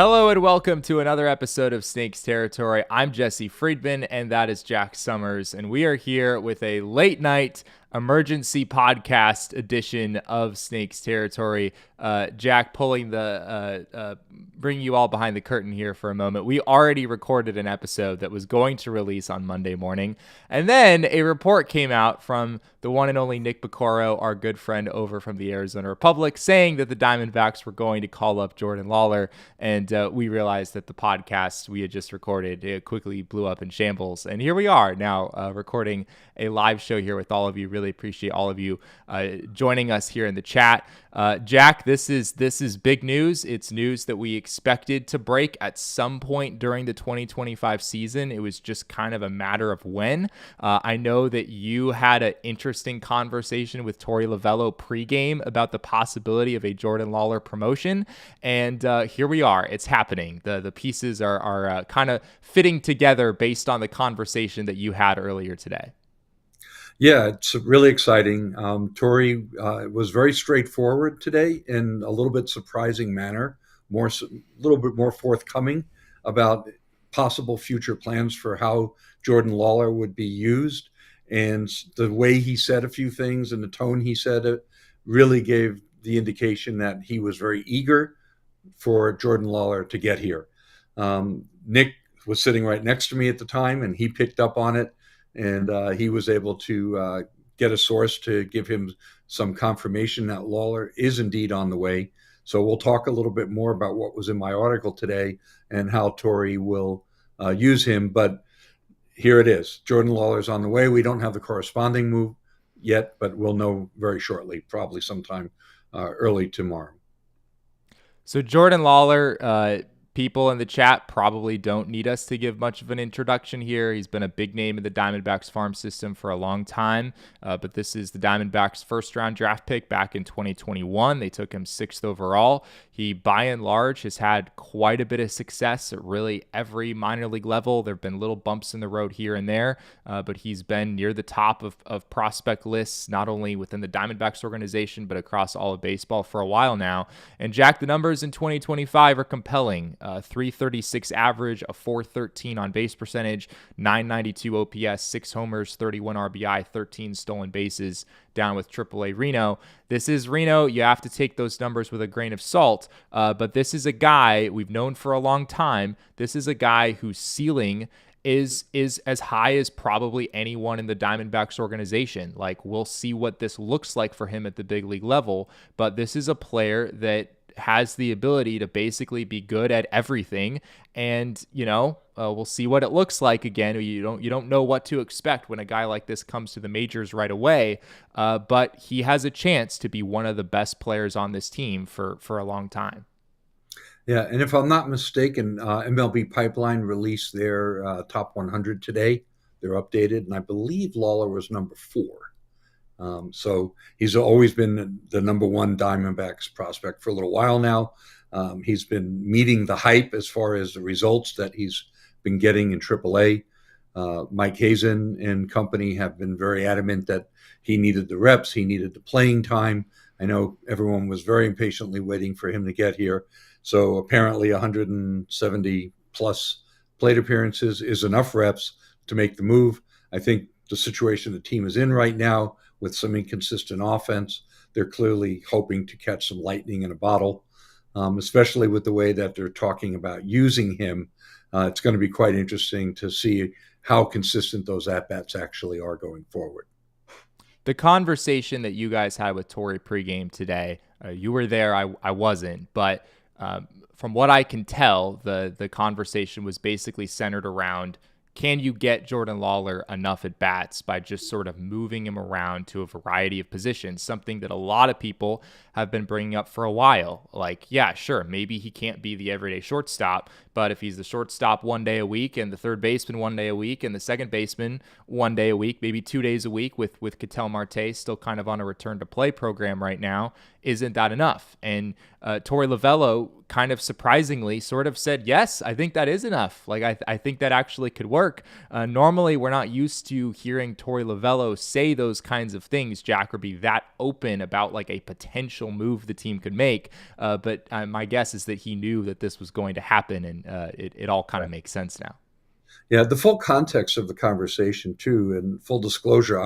Hello and welcome to another episode of Snakes Territory. I'm Jesse Friedman and that is Jack Sommers, and we are here with a late night emergency podcast edition of Snakes Territory. Jack, bringing you all behind the curtain here for a moment. We already recorded an episode that was going to release on Monday morning, and then a report came out from the one and only Nick Bacoro, our good friend over from the Arizona Republic, saying that the Diamondbacks were going to call up Jordan Lawlar, and we realized that the podcast we had just recorded, it quickly blew up in shambles, and here we are now recording a live show here with all of you. Really appreciate all of you joining us here in the chat. Jack, this is big news. It's news that we expected to break at some point during the 2025 season. It was just kind of a matter of when. I know that you had an interesting conversation with Torey Lovullo pregame about the possibility of a Jordan Lawlar promotion, and here we are. It's happening. The pieces are kind of fitting together based on the conversation that you had earlier today. Yeah, it's really exciting. Torey was very straightforward today in a little bit surprising manner, a little bit more forthcoming about possible future plans for how Jordan Lawlar would be used. And the way he said a few things and the tone he said it really gave the indication that he was very eager for Jordan Lawlar to get here. Nick was sitting right next to me at the time, and he picked up on it. And he was able to get a source to give him some confirmation that Lawlar is indeed on the way. So we'll talk a little bit more about what was in my article today and how Torey will use him. But here it is. Jordan Lawlar's on the way. We don't have the corresponding move yet, but we'll know very shortly, probably sometime early tomorrow. So Jordan Lawlar, people in the chat probably don't need us to give much of an introduction here. He's been a big name in the Diamondbacks farm system for a long time, but this is the Diamondbacks' first-round draft pick back in 2021. They took him 6th overall. He, by and large, has had quite a bit of success at really every minor league level. There have been little bumps in the road here and there, but he's been near the top of prospect lists, not only within the Diamondbacks organization, but across all of baseball for a while now. And Jack, the numbers in 2025 are compelling. 336 average, a 413 on base percentage, 992 OPS, 6 homers, 31 RBI, 13 stolen bases down with AAA Reno. This is Reno. You have to take those numbers with a grain of salt, but this is a guy we've known for a long time. This is a guy whose ceiling is as high as probably anyone in the Diamondbacks organization. Like, we'll see what this looks like for him at the big league level, but this is a player that has the ability to basically be good at everything, and we'll see what it looks like. Again, you don't know what to expect when a guy like this comes to the majors right away, but he has a chance to be one of the best players on this team for a long time. Yeah, and if I'm not mistaken, MLB Pipeline released their top 100 today. They're updated, and I believe Lawlar was number 4. So he's always been the number one Diamondbacks prospect for a little while now. He's been meeting the hype as far as the results that he's been getting in AAA. Mike Hazen and company have been very adamant that he needed the reps, he needed the playing time. I know everyone was very impatiently waiting for him to get here. So apparently 170 plus plate appearances is enough reps to make the move. I think the situation the team is in right now, with some inconsistent offense, they're clearly hoping to catch some lightning in a bottle, especially with the way that they're talking about using him. It's going to be quite interesting to see how consistent those at-bats actually are going forward. The conversation that you guys had with Torey pregame today, you were there, I wasn't, but from what I can tell, the conversation was basically centered around, can you get Jordan Lawlar enough at bats by just sort of moving him around to a variety of positions? Something that a lot of people have been bringing up for a while. Like, yeah, sure, maybe he can't be the everyday shortstop, but if he's the shortstop one day a week and the third baseman one day a week and the second baseman one day a week, maybe 2 days a week with Ketel Marte still kind of on a return to play program right now, isn't that enough? And Torey Lovullo kind of surprisingly sort of said, yes, I think that is enough. Like, I think that actually could work. Normally, we're not used to hearing Torey Lovullo say those kinds of things, Jack, or be that open about like a potential move the team could make. But my guess is that he knew that this was going to happen, and it all kind of makes sense now. Yeah, the full context of the conversation too, and full disclosure,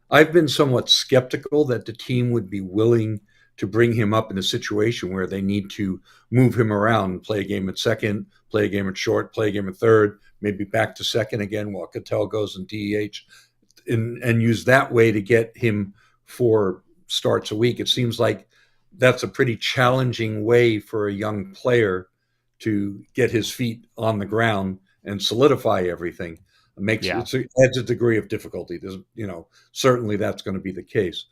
I've been somewhat skeptical that the team would be willing to bring him up in a situation where they need to move him around, play a game at second, play a game at short, play a game at third, maybe back to second again while Ketel goes in DH, and use that way to get him 4 starts a week. It seems like that's a pretty challenging way for a young player to get his feet on the ground and solidify everything. Yeah. Adds a degree of difficulty. There's, certainly that's going to be the case.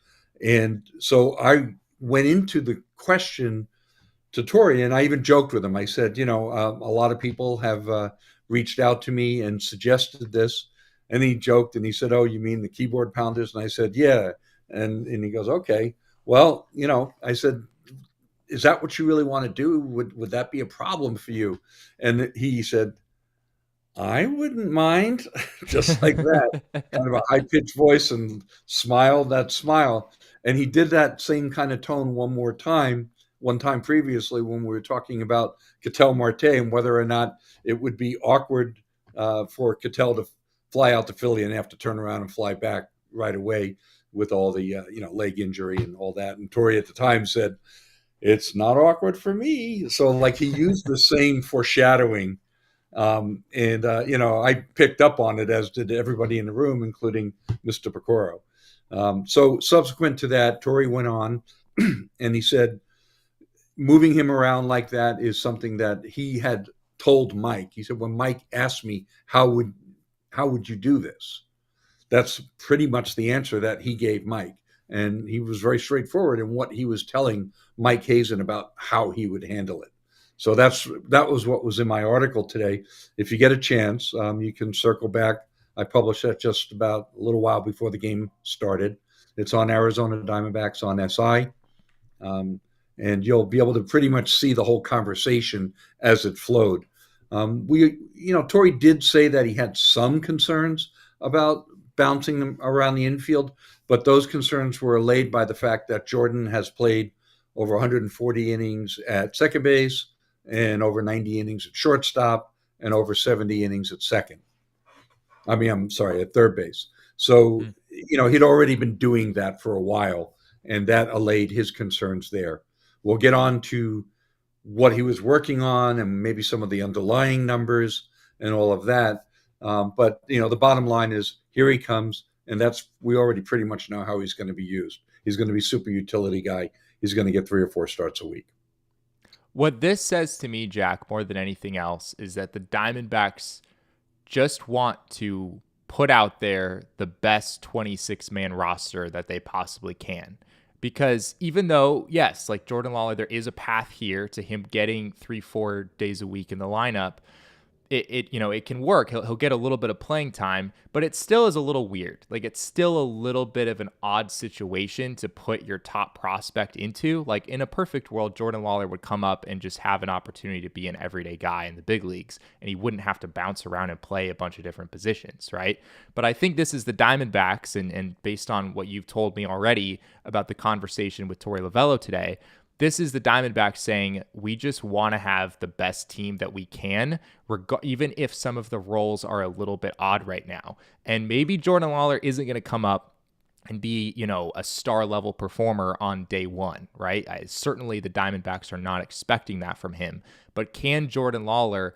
And so I went into the question to Torey, and I even joked with him. I said, a lot of people have reached out to me and suggested this. And he joked and he said, "Oh, you mean the keyboard pounders?" And I said, "Yeah." And he goes, "Okay. Well, I said, is that what you really want to do? Would that be a problem for you?" And he said, "I wouldn't mind," just like that, kind of a high pitched voice and smiled that smile. And he did that same kind of tone one time previously when we were talking about Ketel Marte and whether or not it would be awkward for Ketel to fly out to Philly and have to turn around and fly back right away with all the leg injury and all that. And Torey at the time said, "It's not awkward for me." So like he used the same foreshadowing. I picked up on it, as did everybody in the room, including Mr. Pecoro. So subsequent to that, Torey went on and he said, moving him around like that is something that he had told Mike. He said, when Mike asked me, how would you do this? That's pretty much the answer that he gave Mike. And he was very straightforward in what he was telling Mike Hazen about how he would handle it. So that was what was in my article today. If you get a chance, you can circle back. I published that just about a little while before the game started. It's on Arizona Diamondbacks on SI. And you'll be able to pretty much see the whole conversation as it flowed. Torey did say that he had some concerns about bouncing them around the infield, but those concerns were allayed by the fact that Jordan has played over 140 innings at second base and over 90 innings at shortstop and over 70 innings at second. At third base. So, he'd already been doing that for a while, and that allayed his concerns there. We'll get on to what he was working on and maybe some of the underlying numbers and all of that. But the bottom line is, here he comes, and we already pretty much know how he's going to be used. He's going to be super utility guy. He's going to get 3 or 4 starts a week. What this says to me, Jack, more than anything else, is that the Diamondbacks just want to put out there the best 26-man roster that they possibly can. Because even though, yes, like Jordan Lawlar, there is a path here to him getting 3-4 days a week in the lineup, it can work. He'll get a little bit of playing time, but it still is a little weird. Like, it's still a little bit of an odd situation to put your top prospect into. Like, in a perfect world, Jordan Lawlar would come up and just have an opportunity to be an everyday guy in the big leagues, and he wouldn't have to bounce around and play a bunch of different positions, right? But I think this is the Diamondbacks, and based on what you've told me already about the conversation with Torey Lovullo today, this is the Diamondbacks saying, we just want to have the best team that we can, even if some of the roles are a little bit odd right now. And maybe Jordan Lawlar isn't going to come up and be, a star level performer on day one, right? Certainly the Diamondbacks are not expecting that from him. But can Jordan Lawlar,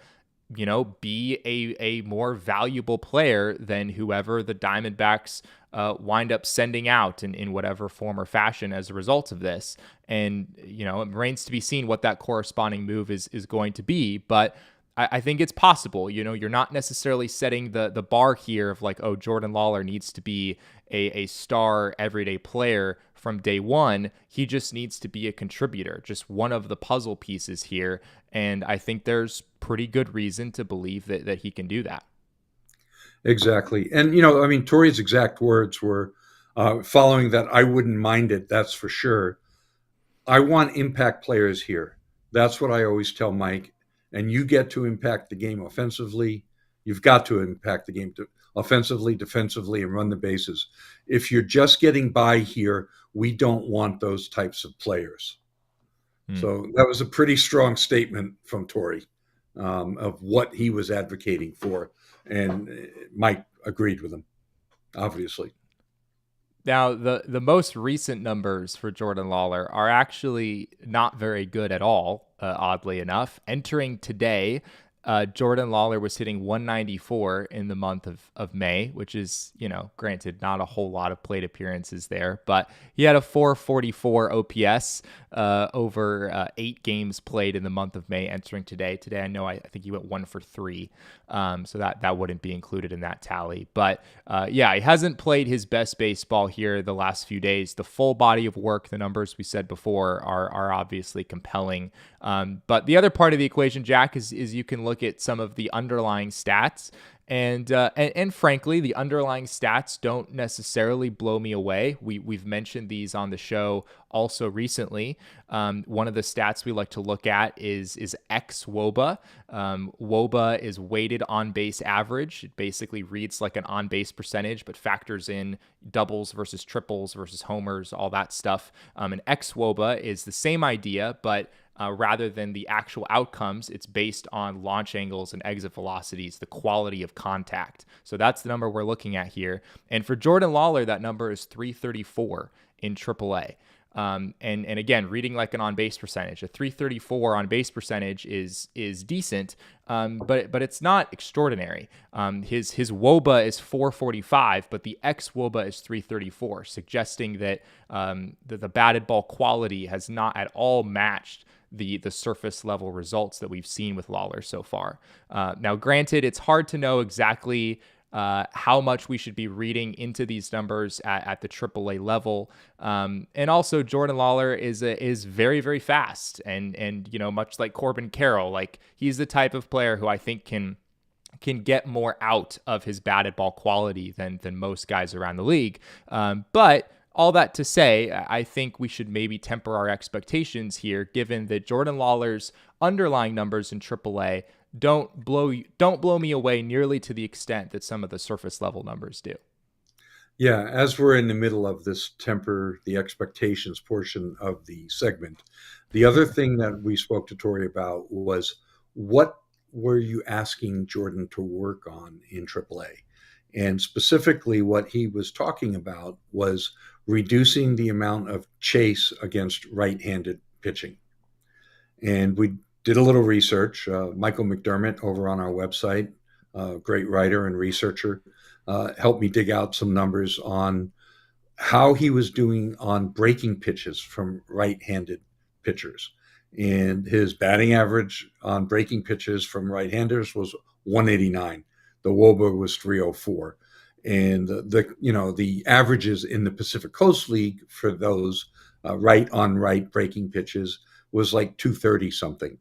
be a more valuable player than whoever the Diamondbacks wind up sending out in whatever form or fashion as a result of this? And, it remains to be seen what that corresponding move is going to be. But I think it's possible. You're not necessarily setting the bar here of like, oh, Jordan Lawlar needs to be a star everyday player from day one. He just needs to be a contributor, just one of the puzzle pieces here. And I think there's pretty good reason to believe that he can do that. Exactly. And, Torey's exact words were following that, "I wouldn't mind it, that's for sure." I want impact players here. That's what I always tell Mike. And you get to impact the game offensively. You've got to impact the game offensively, defensively, and run the bases. If you're just getting by here, we don't want those types of players. Hmm. So that was a pretty strong statement from Torrey of what he was advocating for. And Mike agreed with him, obviously. Now, the most recent numbers for Jordan Lawlar are actually not very good at all, oddly enough. Entering today, Jordan Lawlar was hitting 194 in the month of May, which is, granted, not a whole lot of plate appearances there, but he had a 444 OPS over 8 games played in the month of May entering today. Today, I think he went 1 for 3. So that wouldn't be included in that tally. But yeah, he hasn't played his best baseball here the last few days. The full body of work, the numbers we said before, are obviously compelling. But the other part of the equation, Jack, is you can look at some of the underlying stats. And frankly, the underlying stats don't necessarily blow me away. We've mentioned these on the show also recently. One of the stats we like to look at is xWOBA. WOBA is weighted on base average. It basically reads like an on base percentage, but factors in doubles versus triples versus homers, all that stuff. And xWOBA is the same idea, but rather than the actual outcomes, it's based on launch angles and exit velocities, the quality of contact. So that's the number we're looking at here. And for Jordan Lawlar, that number is 334 in AAA. And again, reading like an on base percentage, a 334 on base percentage is decent, but it's not extraordinary. His WOBA is 445, but the xWOBA is 334, suggesting that the batted ball quality has not at all matched the surface level results that we've seen with Lawlar so far. Now, granted, it's hard to know exactly how much we should be reading into these numbers at the AAA level. And also Jordan Lawlar is very, very fast. And much like Corbin Carroll, like he's the type of player who I think can get more out of his batted ball quality than most guys around the league. But all that to say, I think we should maybe temper our expectations here, given that Jordan Lawlar's underlying numbers in AAA don't blow me away nearly to the extent that some of the surface level numbers do. Yeah, as we're in the middle of this temper the expectations portion of the segment, the other thing that we spoke to Tori about was what were you asking Jordan to work on in AAA? And specifically, what he was talking about was reducing the amount of chase against right-handed pitching. And we did a little research. Michael McDermott over on our website, great writer and researcher, helped me dig out some numbers on how he was doing on breaking pitches from right-handed pitchers. And his batting average on breaking pitches from right-handers was 189. The WOBA was 304. And the averages in the Pacific Coast League for those right on right breaking pitches was like 230 something.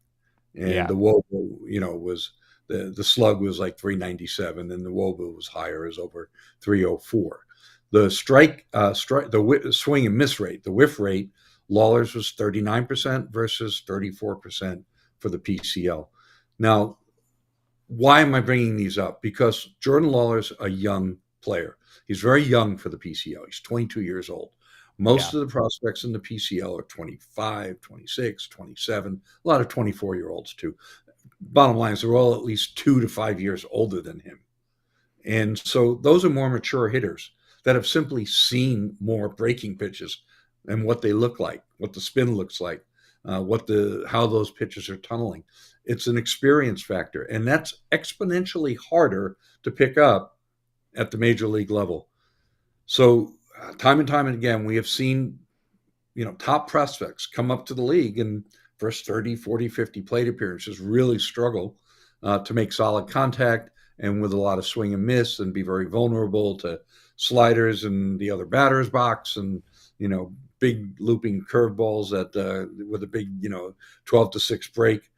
And Yeah. the WOBA, was the slug was like 397, and the WOBA was higher, is over 304. The swing and miss rate, the whiff rate, Lawlar's was 39% versus 34% for the PCL. Now, why am I bringing these up? Because Jordan Lawlar's a young player. He's very young for the PCL. He's 22 years old. Yeah. Most of the prospects in the PCL are 25, 26, 27, a lot of 24-year-olds too. Bottom line is they're all at least 2 to 5 years older than him. And so those are more mature hitters that have simply seen more breaking pitches and what they look like, what the spin looks like, how those pitches are tunneling. It's an experience factor, and that's exponentially harder to pick up at the major league level. So time and time again, we have seen, top prospects come up to the league and first 30, 40, 50 plate appearances really struggle to make solid contact and with a lot of swing and miss and be very vulnerable to sliders and the other batter's box and, big looping curveballs with a big, 12 to 6 break.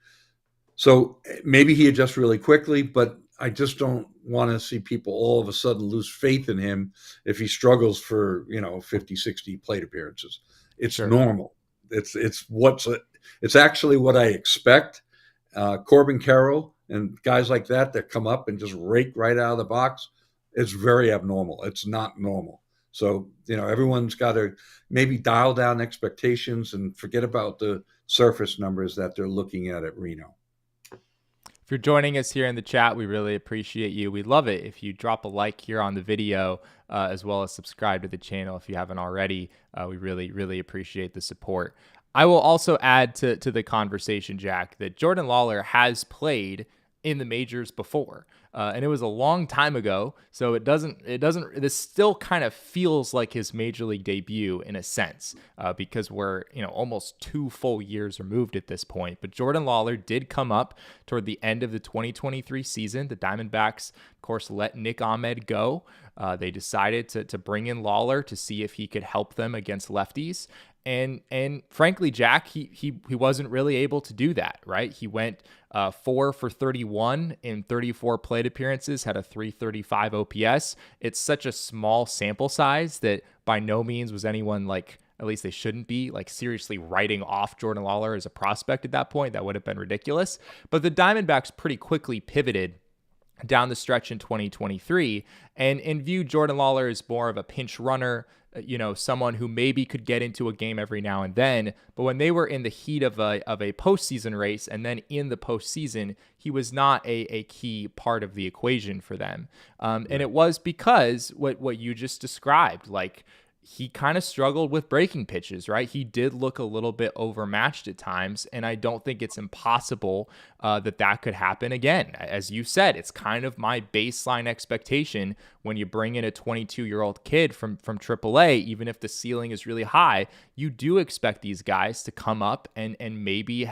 So maybe he adjusts really quickly, but I just don't want to see people all of a sudden lose faith in him if he struggles for, 50, 60 plate appearances. It's Sure. normal. It's actually what I expect. Corbin Carroll and guys like that come up and just rake right out of the box. It's very abnormal. It's not normal. So, everyone's got to maybe dial down expectations and forget about the surface numbers that they're looking at Reno. If you're joining us here in the chat, we really appreciate you. We love it if you drop a like here on the video, as well as subscribe to the channel if you haven't already. We really, really appreciate the support. I will also add to the conversation, Jack, that Jordan Lawlar has played in the majors before. And it was a long time ago. So this still kind of feels like his major league debut in a sense, because we're, almost 2 full years removed at this point. But Jordan Lawlar did come up toward the end of the 2023 season. The Diamondbacks, of course, let Nick Ahmed go. They decided to bring in Lawlar to see if he could help them against lefties. And frankly, Jack, he wasn't really able to do that, right? He went 4 for 31 in 34 plate appearances, had a 335 OPS. It's such a small sample size that by no means was anyone at least they shouldn't be seriously writing off Jordan Lawlar as a prospect at that point. That would have been ridiculous. But the Diamondbacks pretty quickly pivoted down the stretch in 2023 and viewed Jordan Lawlar as more of a pinch runner, someone who maybe could get into a game every now and then. But when they were in the heat of a postseason race and then in the postseason, he was not a key part of the equation for them. And it was because what you just described, he kind of struggled with breaking pitches, right? He did look a little bit overmatched at times, and I don't think it's impossible that could happen again. As you said, it's kind of my baseline expectation when you bring in a 22-year-old kid from AAA, even if the ceiling is really high, you do expect these guys to come up and maybe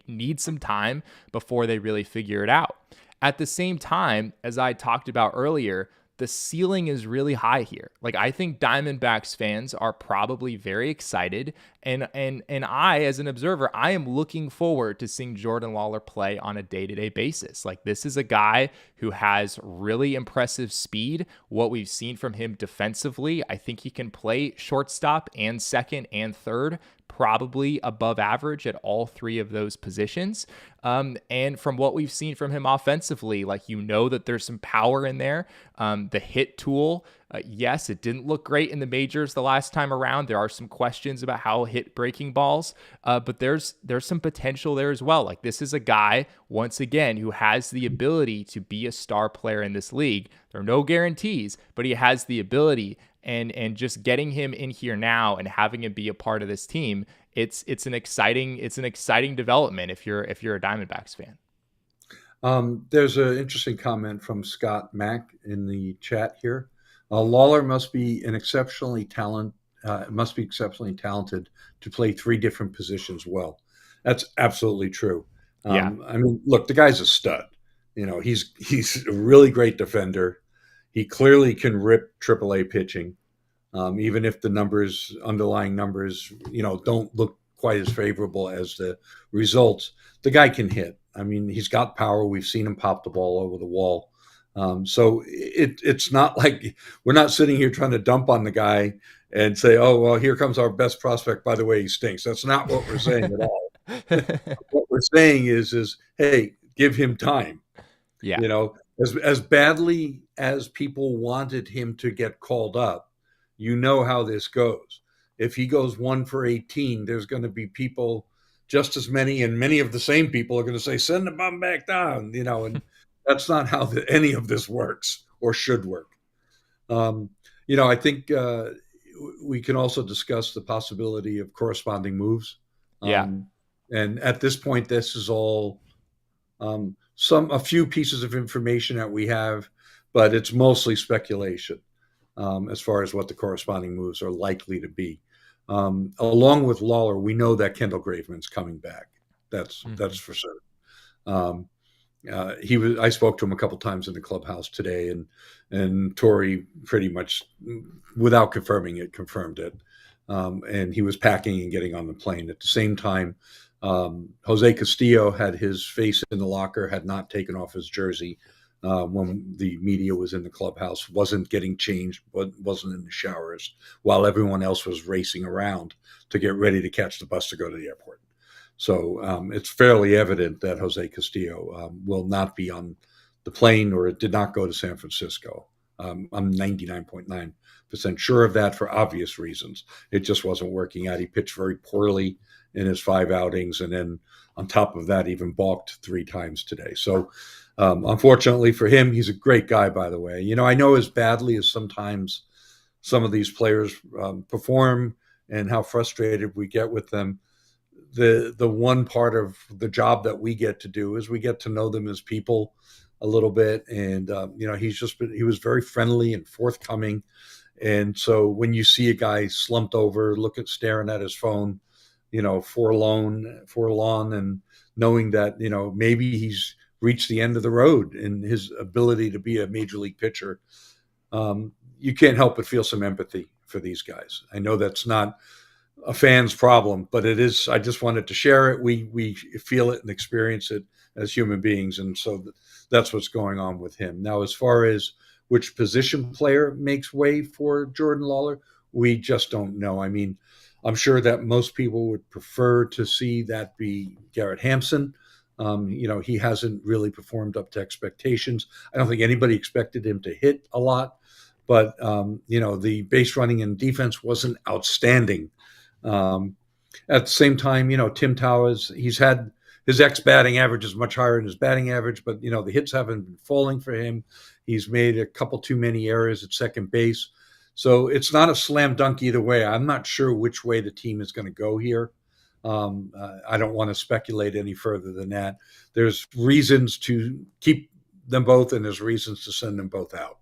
need some time before they really figure it out. At the same time, as I talked about earlier, the ceiling is really high here. I think Diamondbacks fans are probably very excited. And I, as an observer, I am looking forward to seeing Jordan Lawlar play on a day-to-day basis. This is a guy who has really impressive speed. What we've seen from him defensively, I think he can play shortstop and second and third, probably above average at all 3 of those positions. And from what we've seen from him offensively, that there's some power in there. The hit tool, yes, it didn't look great in the majors the last time around. There are some questions about how hit breaking balls, but there's some potential there as well. This is a guy, once again, who has the ability to be a star player in this league. There are no guarantees, but he has the ability. And just getting him in here now and having him be a part of this team, it's an exciting development if you're a Diamondbacks fan. There's an interesting comment from Scott Mack in the chat here. Lawlar must be exceptionally talented to play 3 different positions well. That's absolutely true. Yeah. Look, the guy's a stud. He's a really great defender. He clearly can rip AAA pitching, even if the underlying numbers, don't look quite as favorable as the results. The guy can hit. He's got power. We've seen him pop the ball over the wall. So it's not like we're not sitting here trying to dump on the guy and say, oh, well, here comes our best prospect. By the way, he stinks. That's not what we're saying at all. What we're saying is, hey, give him time. Yeah. As badly as people wanted him to get called up, how this goes. If he goes 1 for 18, there's going to be people, just as many, and many of the same people are going to say, send the bum back down, and that's not how any of this works or should work. I think we can also discuss the possibility of corresponding moves. And at this point, this is all a few pieces of information that we have, but it's mostly speculation as far as what the corresponding moves are likely to be. Along with Lawlar, we know that Kendall Graveman's coming back. That's for certain. I spoke to him a couple times in the clubhouse today, and Torrey pretty much, without confirming it, confirmed it. And he was packing and getting on the plane. At the same time, Jose Castillo had his face in the locker, had not taken off his jersey. when the media was in the clubhouse, wasn't getting changed, wasn't in the showers, while everyone else was racing around to get ready to catch the bus to go to the airport. So it's fairly evident that Jose Castillo will not be on the plane, or it did not go to San Francisco. I'm 99.9% sure of that for obvious reasons. It just wasn't working out. He pitched very poorly in his 5 outings, and then on top of that, even balked 3 times today. So unfortunately for him, he's a great guy, by the way. I know as badly as sometimes some of these players perform and how frustrated we get with them. The one part of the job that we get to do is we get to know them as people a little bit. And, he was very friendly and forthcoming. And so when you see a guy slumped over, staring at his phone, forlorn, and knowing that, maybe he's reached the end of the road in his ability to be a major league pitcher, you can't help but feel some empathy for these guys. I know that's not a fan's problem, but it is. I just wanted to share it. We feel it and experience it as human beings, and so that's what's going on with him. Now, as far as which position player makes way for Jordan Lawlar, we just don't know. I mean, I'm sure that most people would prefer to see that be Garrett Hampson. He hasn't really performed up to expectations. I don't think anybody expected him to hit a lot, but the base running and defense wasn't outstanding. At the same time, Tim Tawa, he's had his batting average is much higher than his batting average, but the hits haven't been falling for him. He's made a couple too many errors at second base. So it's not a slam dunk either way. I'm not sure which way the team is going to go here. I don't want to speculate any further than that. There's reasons to keep them both, and there's reasons to send them both out.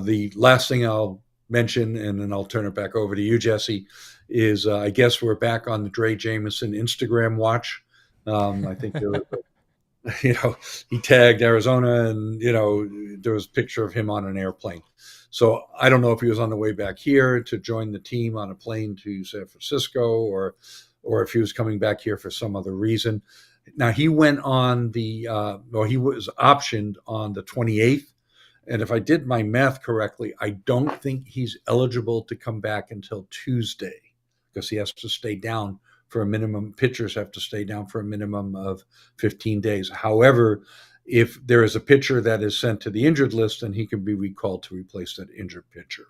The last thing I'll mention, and then I'll turn it back over to you, Jesse, is I guess we're back on the Drey Jameson Instagram watch. I think there was, he tagged Arizona, and there was a picture of him on an airplane. So I don't know if he was on the way back here to join the team on a plane to San Francisco, or if he was coming back here for some other reason. Now he went on he was optioned on the 28th. And if I did my math correctly, I don't think he's eligible to come back until Tuesday, because he has to stay down for a minimum. Pitchers have to stay down for a minimum of 15 days. However, if there is a pitcher that is sent to the injured list, then he can be recalled to replace that injured pitcher.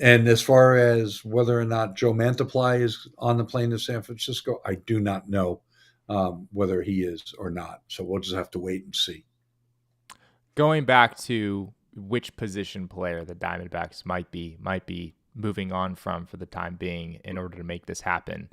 And as far as whether or not Joe Mantiply is on the plane to San Francisco, I do not know whether he is or not. So we'll just have to wait and see. Going back to which position player the Diamondbacks might be moving on from for the time being in order to make this happen,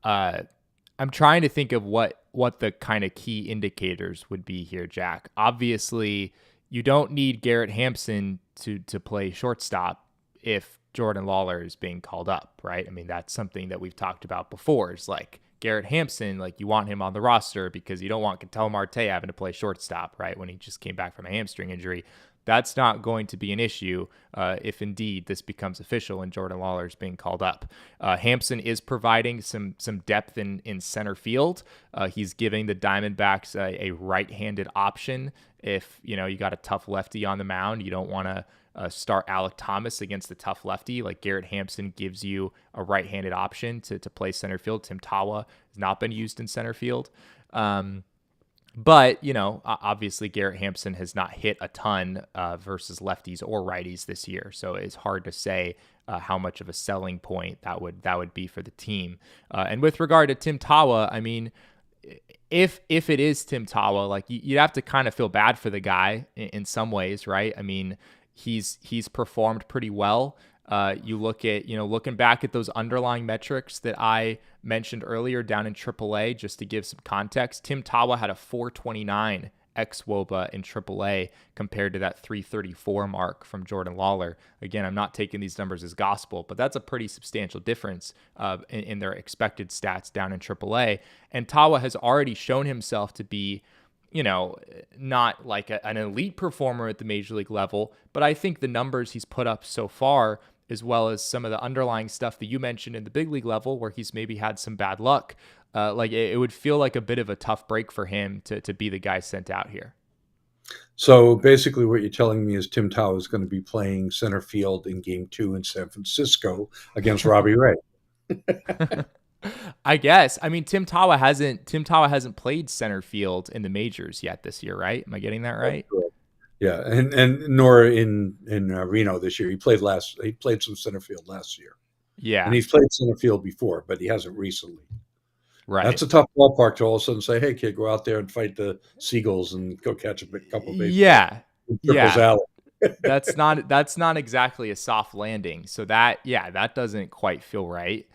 I'm trying to think of what the kind of key indicators would be here, Jack. Obviously, you don't need Garrett Hampson to play shortstop if Jordan Lawlar is being called up, right? I mean, that's something that we've talked about before. It's like Garrett Hampson, like you want him on the roster because you don't want Ketel Marte having to play shortstop, right? When he just came back from a hamstring injury. That's not going to be an issue if indeed this becomes official and Jordan Lawlar is being called up. Hampson is providing some depth in center field. He's giving the Diamondbacks a right-handed option. If you got a tough lefty on the mound, you don't want to start Alek Thomas against the tough lefty. Like Garrett Hampson gives you a right-handed option to play center field. Tim Tawa has not been used in center field. But, obviously Garrett Hampson has not hit a ton versus lefties or righties this year. So it's hard to say how much of a selling point that would be for the team. And with regard to Tim Tawa, I mean, if it is Tim Tawa, like you'd have to kind of feel bad for the guy in some ways, right? I mean, he's performed pretty well. You look at, looking back at those underlying metrics that I mentioned earlier down in AAA, just to give some context, Tim Tawa had a 429 xWOBA in AAA compared to that 334 mark from Jordan Lawlar. Again, I'm not taking these numbers as gospel, but that's a pretty substantial difference in their expected stats down in AAA. And Tawa has already shown himself to be not like an elite performer at the major league level, but I think the numbers he's put up so far, as well as some of the underlying stuff that you mentioned in the big league level where he's maybe had some bad luck, like it would feel like a bit of a tough break for him to be the guy sent out here. So basically, what you're telling me is Tim Tawa is going to be playing center field in Game 2 in San Francisco against Robbie Ray. I guess. I mean, Tim Tawa hasn't played center field in the majors yet this year, right? Am I getting that That's right? correct. Yeah, and nor in Reno this year. He played some center field last year, and Yeah, he's played center field before, but he hasn't recently. right. That's a tough ballpark to all of a sudden say, "Hey, kid, go out there and fight the Seagulls and go catch a couple of baseballs Yeah. in Triples Yeah. Alley." That's not exactly a soft landing. So that doesn't quite feel right.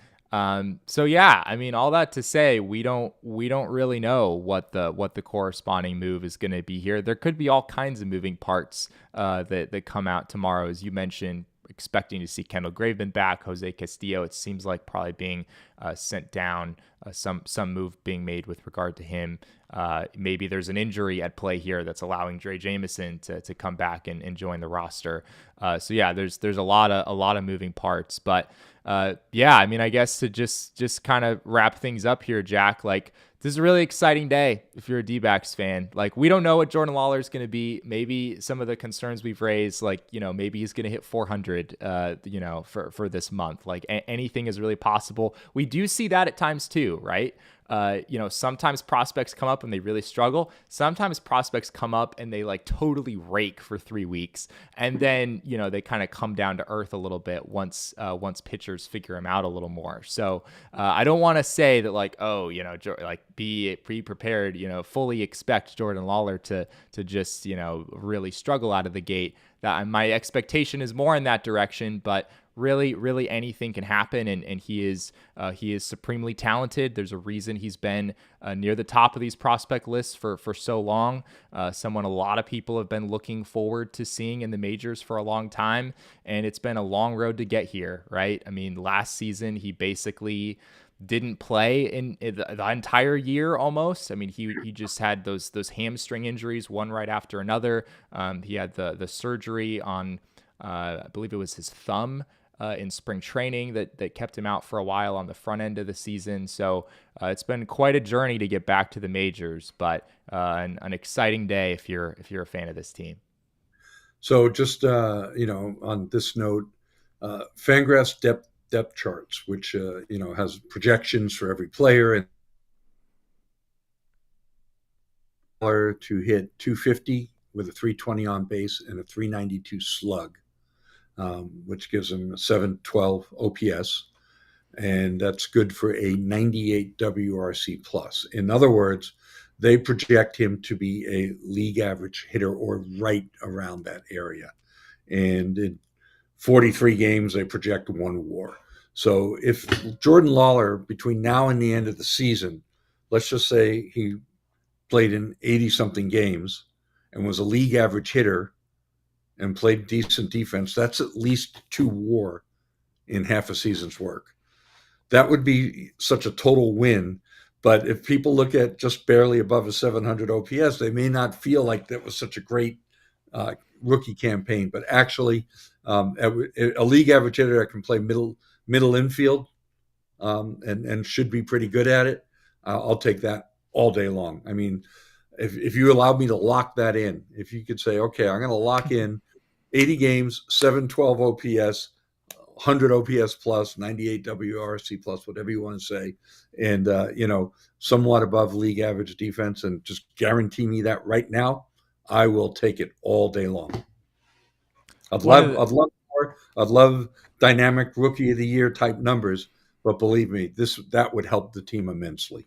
So yeah, I mean, all that to say, we don't really know what the corresponding move is going to be here. There could be all kinds of moving parts that come out tomorrow, as you mentioned. Expecting to see Kendall Graveman back, Jose Castillo. It seems like probably being sent down. Some move being made with regard to him. Maybe there's an injury at play here that's allowing Drey Jameson to come back and join the roster. So yeah, there's a lot of moving parts, but yeah, I mean, I guess to just kind of wrap things up here, Jack, like this is a really exciting day if you're a D-backs fan. Like we don't know what Jordan Lawlar is going to be. Maybe some of the concerns we've raised, like, maybe he's going to hit 400, for this month. Like anything is really possible. We do see that at times too, right? Sometimes prospects come up and they really struggle. Sometimes prospects come up and they like totally rake for 3 weeks, and then they kind of come down to earth a little bit once pitchers figure them out a little more. So I don't want to say that like, oh, like be prepared, fully expect Jordan Lawlar to just really struggle out of the gate. That my expectation is more in that direction, but really anything can happen, and he is supremely talented. There's a reason he's been near the top of these prospect lists for so long. Someone a lot of people have been looking forward to seeing in the majors for a long time, and it's been a long road to get here, right? I mean, last season he basically didn't play in the entire year almost. I mean, he just had those hamstring injuries, one right after another. He had the surgery on I believe it was his thumb in spring training that kept him out for a while on the front end of the season. So it's been quite a journey to get back to the majors, but an exciting day if you're a fan of this team. So just on this note, Fangraphs depth charts, which has projections for every player and to hit 250 with a 320 on base and a 392 slug, which gives him a 712 OPS, and that's good for a 98 WRC plus. In other words, they project him to be a league average hitter or right around that area. And in 43 games, they project one WAR. So if Jordan Lawlar, between now and the end of the season, let's just say he played in 80 something games and was a league average hitter and played decent defense, that's at least two WAR in half a season's work. That would be such a total win. But if people look at just barely above a 700 OPS, they may not feel like that was such a great rookie campaign. But actually, a league average hitter that can play middle infield and should be pretty good at it, I'll take that all day long. I mean, if you allowed me to lock that in, if you could say, okay, I'm going to lock in 80 games, 712 OPS, 100 OPS plus, 98 WRC plus, whatever you want to say, and somewhat above league average defense, and just guarantee me that right now, I will take it all day long. I'd One love, of the, I'd love more. I'd love dynamic rookie of the year type numbers, but believe me, that would help the team immensely.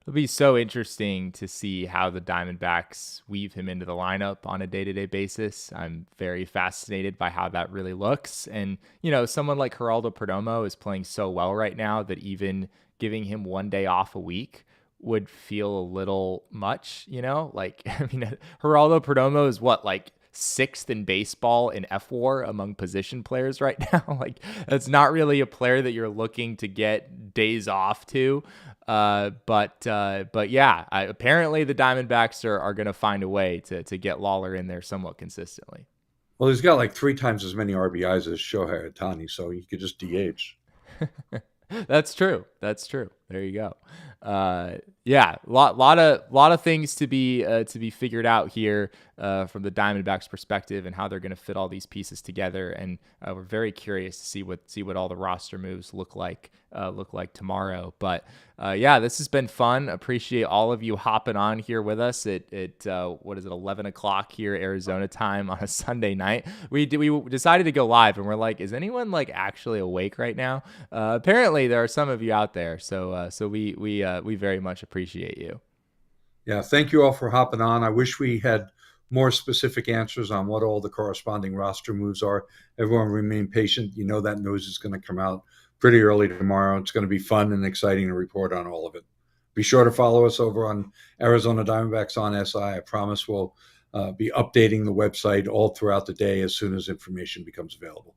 It'll be so interesting to see how the Diamondbacks weave him into the lineup on a day-to-day basis. I'm very fascinated by how that really looks. And, someone like Geraldo Perdomo is playing so well right now that even giving him one day off a week would feel a little much, Like, I mean, Geraldo Perdomo is what, like sixth in baseball in FWAR among position players right now. Like, that's not really a player that you're looking to get days off to. But yeah, apparently the Diamondbacks are going to find a way to get Lawlar in there somewhat consistently. Well, he's got like three times as many RBIs as Shohei Ohtani, so he could just DH. That's true. That's true. There you go. Yeah, lot of things to be figured out here from the Diamondbacks perspective and how they're going to fit all these pieces together. And we're very curious to see what all the roster moves look like tomorrow. But yeah, this has been fun. Appreciate all of you hopping on here with us at what is it, 11 o'clock here Arizona time on a Sunday night. We decided to go live, and we're like, is anyone like actually awake right now? Apparently, there are some of you out there. So we very much appreciate you. Yeah, thank you all for hopping on. I wish we had more specific answers on what all the corresponding roster moves are. Everyone remain patient. You know that news is going to come out pretty early tomorrow. It's going to be fun and exciting to report on all of it. Be sure to follow us over on Arizona Diamondbacks on SI. I promise we'll be updating the website all throughout the day as soon as information becomes available.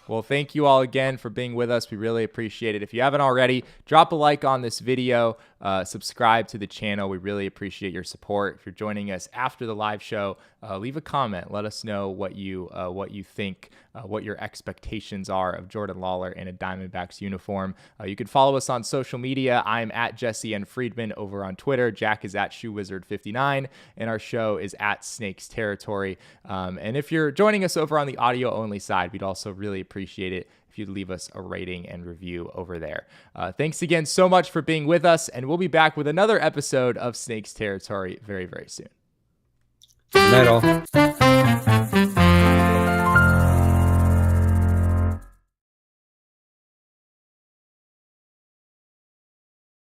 Well, thank you all again for being with us. We really appreciate it. If you haven't already, drop a like on this video, subscribe to the channel. We really appreciate your support. If you're joining us after the live show, leave a comment. Let us know what you think, what your expectations are of Jordan Lawlar in a Diamondbacks uniform. You can follow us on social media. I'm at Jesse N. Friedman over on Twitter. Jack is at ShoeWizard59, and our show is at Snakes Territory. And if you're joining us over on the audio only side, we'd also really appreciate it if you'd leave us a rating and review over there. Thanks again so much for being with us, and we'll be back with another episode of Snakes Territory very, very soon. Good night, all.